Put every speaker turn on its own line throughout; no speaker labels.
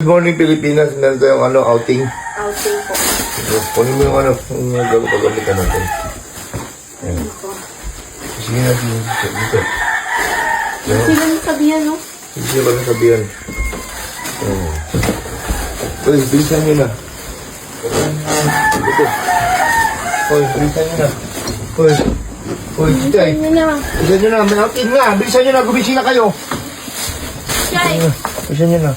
Good morning, Pilipinas. Meron tayong outing.
Outing po.
Kunin mo yung yung gagamitan natin. Ayan. Sige natin dito.
Sila nasabihan, no?
Sige ba nasabihan? Uy, bilisan nyo na. Ito. Uy, bilisan nyo na. Uy, Chay. Bilisan nyo na. May outing nga. Bilisan nyo na. Gumising na kayo.
Chay!
Bilisan nyo na.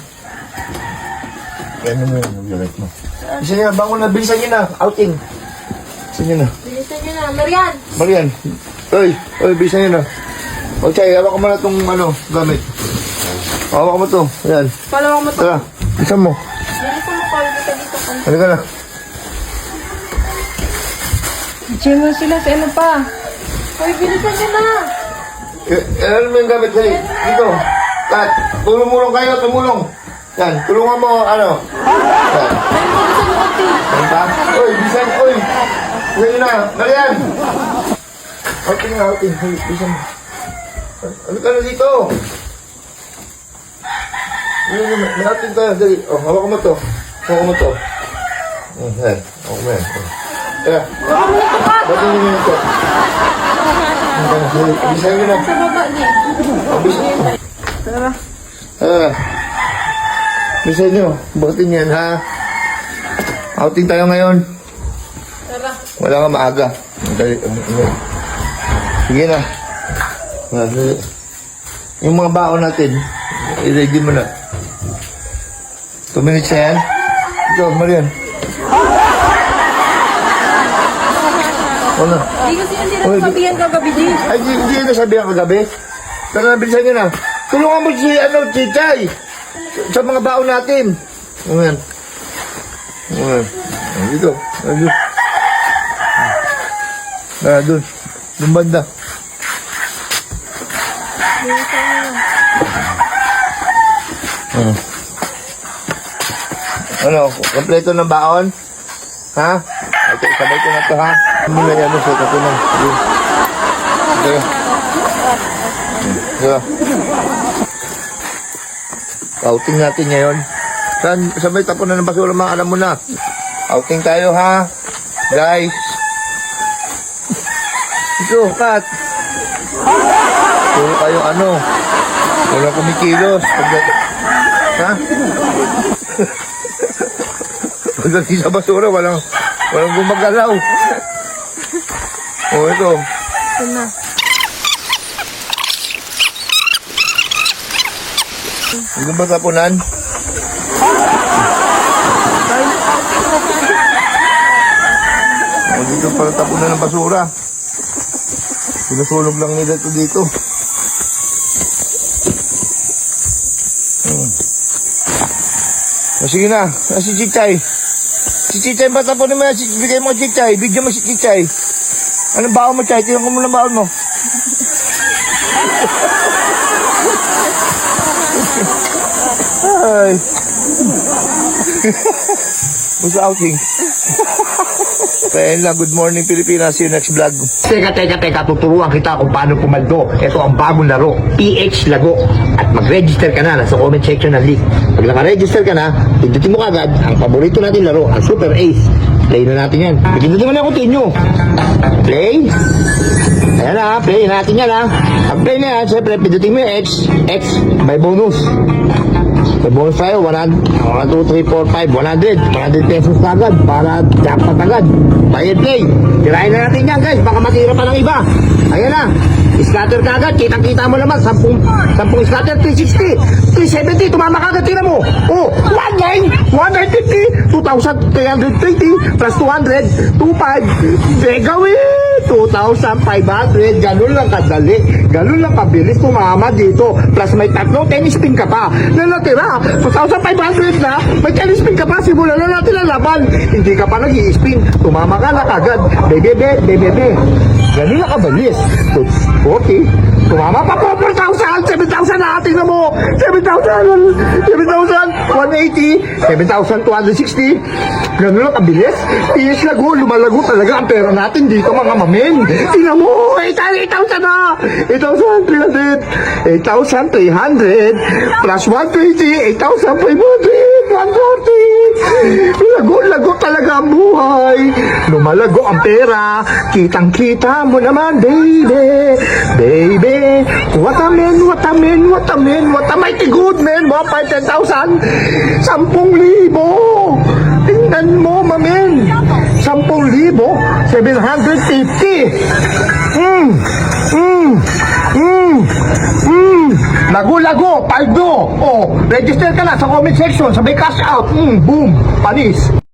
Ano mo yung gamit mo? Bilisan nyo na. Bangon na. Bilisan nyo na. Outing. Bilisan nyo na.
Bilisan nyo na. Marian!
Marian. Uy, bilisan nyo na. O, Chay, hawak ko muna itong gamit. Hawak mo ito. Ayan.
Palawang mo to.
Tara, bilisan mo.
Bilisan mo, Paul. Dito ka.
Halika na.
Diyan mo sila sa ano pa. Uy, bilisan nyo na.
Ano mo yung gamit sa'yo? Dito. Kat, tulong-mulong kayo, tumulong. Yan, tulungan mo, Yan.
Ay, bilisan mo konti.
Yan pa? Uy, bilisan, uy. Bilisan nyo na. Marian. Outing na, outing. Uy, bilisan mo. Halika na dito. May outing tayo. Dali. Oh, hawak mo to. Hawak mo to. Yan. Hawak mo yan. Kaya. Ba't nyo nyo ito? Bilisan nyo na.
Sa baba niya.
Bilisan nyo.
Tara.
Bilisan nyo. Bakutin yan, ha? Outing tayo ngayon.
Tara.
Wala ka maaga. Dali. Sige na. Yung mga baon natin, i-ready mo na. 2 minutes na yan. Ito, Marian. Ano?
Hindi kasi hindi na sabihan kagabi din.
Ay, hindi na sabihan kagabi. Pero nabilisan nyo na. Tulungan mo si, Chichay. Sa mga baon natin. Ayan. Ayan. Dito. Dito. Doon. Doon banda. Ano, kompleto ng baon? Ha? Okay, sabay ko na ito, ha? Hindi na yan, so ito na. Okay. Okay. Outing natin ngayon. Sabay tapon na ng basura, mga alam mo na. Outing tayo, ha? Guys. Ito, Kat. Puro kayo wala kumikilos. Ha? Pagdating sa basura, walang gumagalaw. O, ito.
Ito na.
Hindi ba tapunan? O, dito pala tapunan ng basura. Sinusulog lang nila ito dito. O, sige na. Si Chichay. Si Chichay ba tapunin mo yan? Bigay mo Chichay. Video mo si Chichay. Anong baon mo, Chay? Tingnan ko muna baon mo. Ay. What's outing? Kaya lang, good morning Pilipinas. See you next vlog.
Teka, tuturuan kita kung paano pumaldo. Ito ang bagong laro, PH Lago. At mag-register ka na, nasa comment section ng link. Pag naka-register ka na, pindutin mo kagad ang paborito natin laro, ang Super Ace. Play na natin yan. Pindutin mo na yung continue. Play. Ayan na, play natin yan, ha. Pag play na yan, siyempre, pindutin mo yung X, may bonus. May bonus tayo, 1, 2, 3, 4, 5, 100 pesos na agad para jackpot agad. Buy and play. Tirahin na natin yan, guys. Baka matira pa ng iba. Ayan na. Scatter ka agad. Kitang-kita mo naman. 10 scatter, 360. 370. Tumama ka agad. Tira mo. Oh, 1,950. 2,320 plus 200. 2,500. Gagawin. 2,500. Ganun lang kadali. Ganun lang kabilis tumama dito. Plus may tatlo, 10 spin ka pa. Natira. 2,500 na. May 10 spin ka pa. Simulan na natin ang laban. Hindi ka pa nag-i-spin. Tumama ka na kagad. Bebe. Ganun lang kabilis. 40. Tumama pa po. 4,000. 7,000 na. Tingnan mo. 7,000. 180. 7,260. Ganun lang kabilis. Iyos lago. Lumalago talaga ang pera natin dito mga mamen. Tingnan mo. 8,000 na. 8,300. 8,300. Plus 120. 8,500. ang buhay. Lumalago ang pera, kitang-kita mo naman, baby. Baby, what a man, what a man, what a man, what a mighty good man. 1,510,000. 10,000. Tingnan mo, mamen. 10,000. 750. Lago-lago, paldo. Oh, register ka na sa comment section, sabay cash out. Boom, panis.